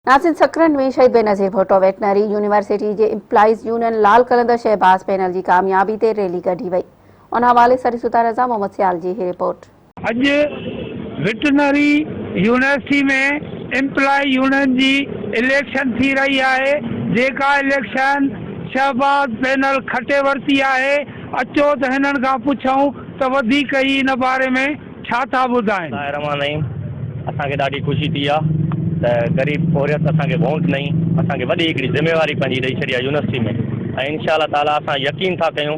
नासिर सकरन में शहीद Benazir Bhutto veterinary university के एम्प्लॉइज़ यूनियन लाल कलंदर शहबाज पैनल की कामयाबी ते रैली कढी वई। उन हवाले सरिसुता रज़ा मोहम्मद सियाल जी रिपोर्ट। अज वेटनरी यूनिवर्सिटी में एम्प्लॉय यूनियन की इलेक्शन थी रही है, जेका इलेक्शन शहबाज पैनल खटे वरती है। अचो तो हिनन खां पुछूं तो वधीक ही इन बारे में छा था ॿुधाइनि। रहमान रहीम, असांखे ॾाढी ख़ुशी थी आहे त ग़रीब पोरियत असांखे वोट नहीं, असांखे वॾी हिकिड़ी ज़िम्मेवारी पंहिंजी ॾेई छॾी आहे यूनिवर्सिटी में। ऐं इंशाअल्लाह ताला असां यकीन था कयूं,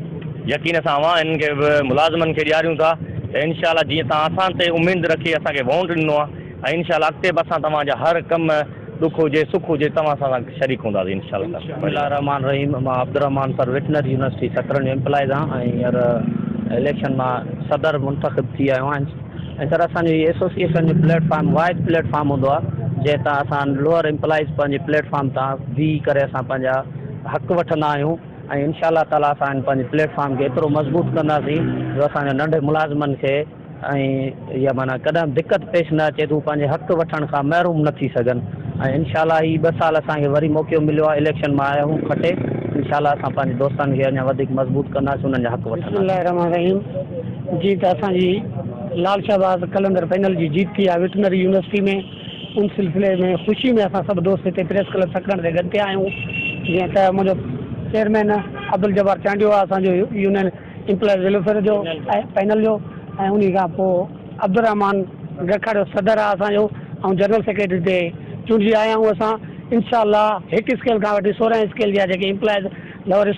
यकीन सां इन्हनि खे मुलाज़िमनि खे ॾियारियूं था त इंशाअल्लाह जीअं तव्हां असां ते उम्मीद रखी असांखे वोट ॾिनो आहे, ऐं इंशाअल्लाह अॻिते बि असां तव्हांजा हर कम दुख हुजे सुख हुजे तव्हां सां शरीक हूंदासीं इंशाअल्लाह। बिस्मिल्लाह रहमान रहीम, मां अब्दुर्रहमान सर वेटनरी यूनिवर्सिटी सकरन जो एम्प्लॉइज़ आहियां ऐं हींअर इलेक्शन मां सदर मुंतखब थी आयो आहियां। ऐं सर असांजो एसोसिएशन जो प्लेटफॉर्म वाइड प्लेटफॉर्म हूंदो आहे, जंहिं तां असां लोअर एम्प्लॉइज़ पंहिंजे प्लेटफॉर्म तां बीह करे असां पंहिंजा हक़ वठंदा आहियूं। ऐं इंशाअल्लाह ताला असां पंहिंजे प्लेटफॉर्म खे एतिरो मज़बूत कंदासीं जो असांजे नंढे मुलाज़िमनि खे ऐं इहा माना कॾहिं दिक़त पेश न अचे तूं पंहिंजे हक़ वठण खां महरूम न थी सघनि। ऐं इंशाअल्लाह ही 2 साल असांखे वरी मौक़ो मिलियो आहे, इलेक्शन मां आया हूं खटे। इंशाअल्लाह असां पंहिंजे दोस्तनि खे अञा वधीक मज़बूत कंदासीं, उन्हनि जा हक़ वठंदासीं। बिस्मिल्लाह रहमान रहीम। जी त असांजी लाल शहबाज कलंदर पैनल जी जीत थी आहे वेटनरी यूनिवर्सिटी में। उन सिलसिले में ख़ुशी में असां सभु दोस्त हिते प्रेस क्लब सकरन ते गॾु थिया आहियूं। जीअं त मुंहिंजो चेयरमैन अब्दुल जब्बार चांडियो आहे असांजो यूनियन एम्प्लॉइज़ वेलफेयर जो ऐं पैनल जो, ऐं उन खां पोइ अब्दुर्रहमान गखड़ जो सदर आहे असांजो, ऐं जनरल सेक्रेटरी ते चूंडिजी आया आहियूं असां। इंशाअल्लाह 1 स्केल खां वठी 16 स्केल जा जेके एम्प्लॉइज़ लोअर